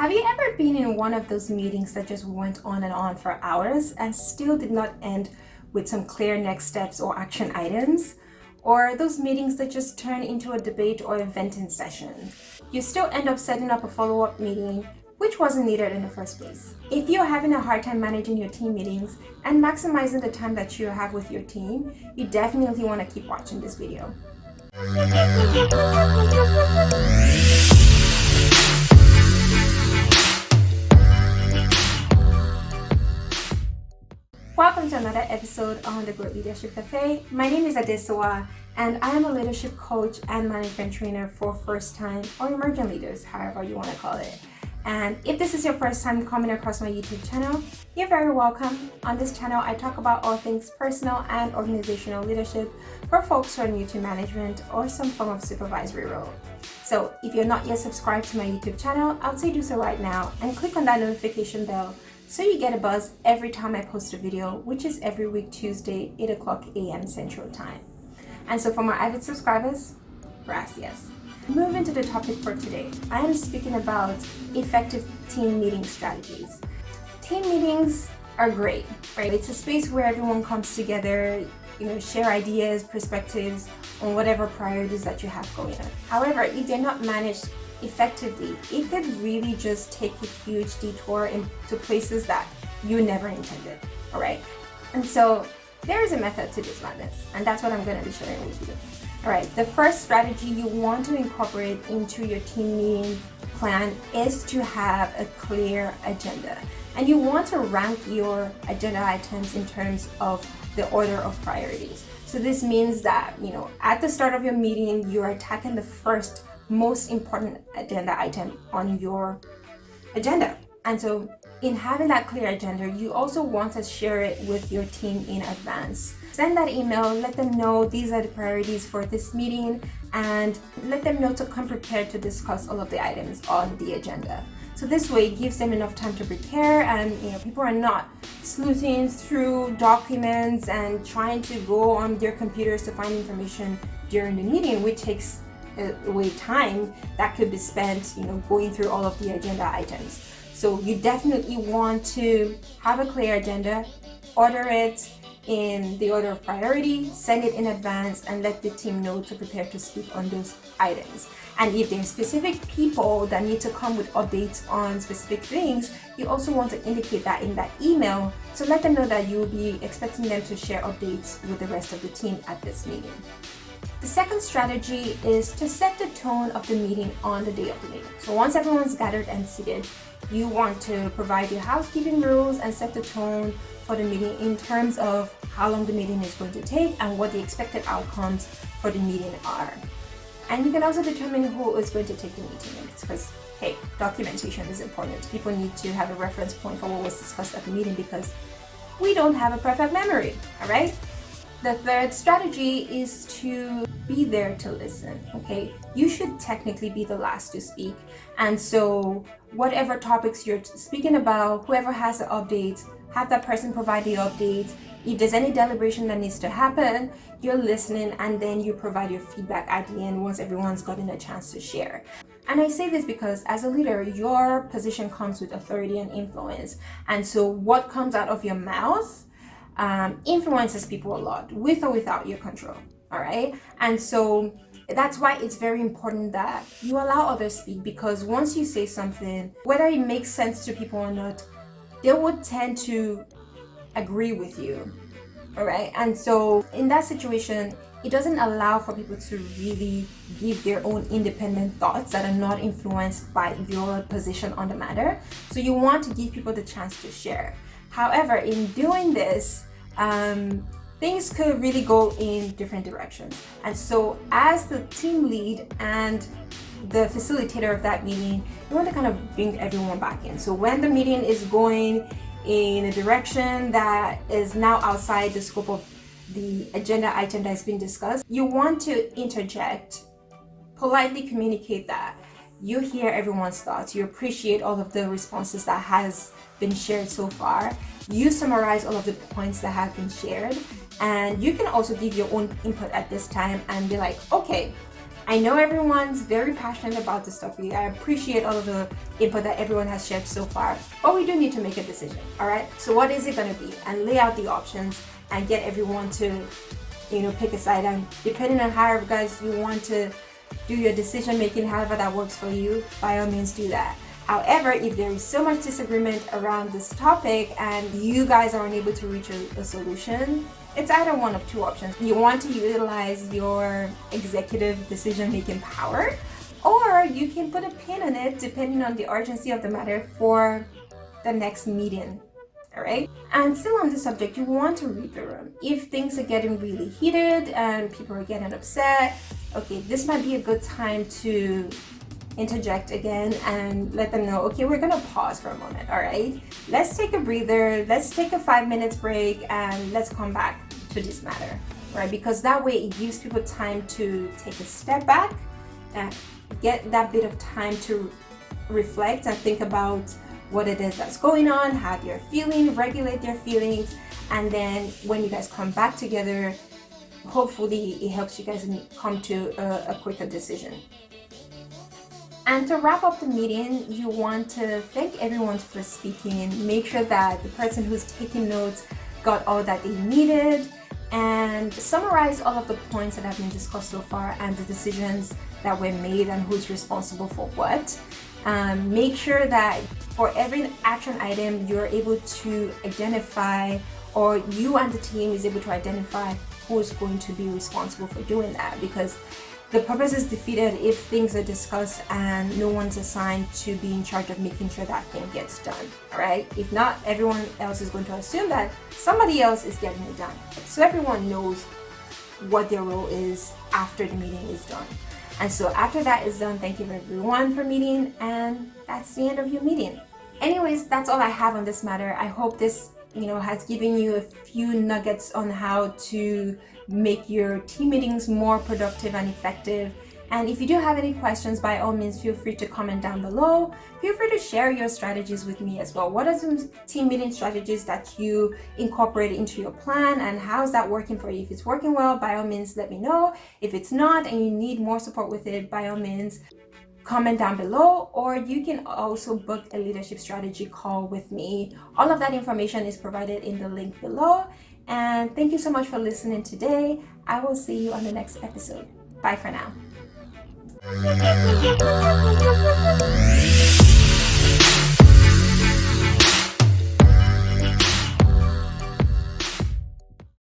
Have you ever been in one of those meetings that just went on and on for hours and still did not end with some clear next steps or action items? Or those meetings that just turn into a debate or a venting session? You still end up setting up a follow-up meeting which wasn't needed in the first place. If you're having a hard time managing your team meetings and maximizing the time that you have with your team, you definitely want to keep watching this video. Welcome to another episode on the Growth Leadership Cafe. My name is Adesuwa, and I am a leadership coach and management trainer for first-time or emerging leaders, however you want to call it. And if this is your first time coming across my YouTube channel, you're very welcome. On this channel, I talk about all things personal and organizational leadership for folks who are new to management or some form of supervisory role. So if you're not yet subscribed to my YouTube channel, I would say do so right now and click on that notification bell so you get a buzz every time I post a video, which is every week Tuesday, 8 o'clock a.m. Central Time. And so for my avid subscribers, gracias. Moving to the topic for today, I am speaking about effective team meeting strategies. Team meetings are great, right? It's a space where everyone comes together, share ideas, perspectives on whatever priorities that you have going on. However, if they're not managed effectively, it could really just take a huge detour into places that you never intended, all right? And so there is a method to this madness, and that's what I'm going to be sharing with you. All right, the first strategy you want to incorporate into your team meeting plan is to have a clear agenda. And you want to rank your agenda items in terms of the order of priorities. So this means that, at the start of your meeting, you're attacking the first most important agenda item on your agenda. And so in having that clear agenda, you also want to share it with your team in advance. Send that email, let them know these are the priorities for this meeting, and let them know to come prepared to discuss all of the items on the agenda. So this way it gives them enough time to prepare, and people are not sleuthing through documents and trying to go on their computers to find information during the meeting, which takes away time that could be spent going through all of the agenda items. So you definitely want to have a clear agenda, order it in the order of priority, send it in advance, and let the team know to prepare to speak on those items. And if there's specific people that need to come with updates on specific things, you also want to indicate that in that email to let them know that you'll be expecting them to share updates with the rest of the team at this meeting. The second strategy is to set the tone of the meeting on the day of the meeting. So once everyone's gathered and seated, you want to provide your housekeeping rules and set the tone for the meeting in terms of how long the meeting is going to take and what the expected outcomes for the meeting are. And you can also determine who is going to take the meeting minutes because, hey, documentation is important. People need to have a reference point for what was discussed at the meeting because we don't have a perfect memory, all right? The third strategy is to be there to listen, okay? You should technically be the last to speak. And so whatever topics you're speaking about, whoever has the updates, have that person provide the updates. If there's any deliberation that needs to happen, you're listening and then you provide your feedback at the end once everyone's gotten a chance to share. And I say this because as a leader, your position comes with authority and influence. And so what comes out of your mouth influences people a lot, with or without your control, all right? And so that's why it's very important that you allow others speak, because once you say something, whether it makes sense to people or not, they would tend to agree with you, all right? And so in that situation, it doesn't allow for people to really give their own independent thoughts that are not influenced by your position on the matter. So you want to give people the chance to share. However, in doing this, things could really go in different directions. And so as the team lead and the facilitator of that meeting, you want to kind of bring everyone back in. So when the meeting is going in a direction that is now outside the scope of the agenda item that's been discussed, you want to interject, politely communicate that you hear everyone's thoughts, you appreciate all of the responses that has been shared so far, you summarize all of the points that have been shared, and you can also give your own input at this time and be like, okay, I know everyone's very passionate about this topic. I appreciate all of the input that everyone has shared so far, but we do need to make a decision, all right? So what is it going to be? And lay out the options and get everyone to, pick a side. And depending on how you guys you want to do your decision making, however that works for you, by all means do that. However, if there is so much disagreement around this topic and you guys are unable to reach a solution, it's either one of two options. You want to utilize your executive decision-making power, or you can put a pin in it depending on the urgency of the matter for the next meeting. All right. And still on this subject, you want to read the room. If things are getting really heated and people are getting upset, okay, this might be a good time to interject again and let them know, okay, we're gonna pause for a moment. All right, let's take a breather, let's take a 5 minutes break, and let's come back to this matter, right? Because that way it gives people time to take a step back and get that bit of time to reflect and think about what it is that's going on, how they're feeling, regulate their feelings, and then when you guys come back together, hopefully it helps you guys come to a quicker decision. And to wrap up the meeting, you want to thank everyone for speaking. Make sure that the person who's taking notes got all that they needed, and summarize all of the points that have been discussed so far and the decisions that were made and who's responsible for what. Make sure that for every action item, you're able to identify, or you and the team is able to identify who's going to be responsible for doing that, because the purpose is defeated if things are discussed and no one's assigned to be in charge of making sure that thing gets done, all right? If not, everyone else is going to assume that somebody else is getting it done. So everyone knows what their role is after the meeting is done. And so after that is done, thank you everyone for meeting, and that's the end of your meeting. Anyways, that's all I have on this matter. I hope this has given you a few nuggets on how to make your team meetings more productive and effective. And if you do have any questions, by all means, feel free to comment down below. Feel free to share your strategies with me as well. What are some team meeting strategies that you incorporate into your plan, and how's that working for you? If it's working well, by all means, let me know. If it's not and you need more support with it, by all means, comment down below, or you can also book a leadership strategy call with me. All of that information is provided in the link below. And thank you so much for listening today. I will see you on the next episode. Bye for now.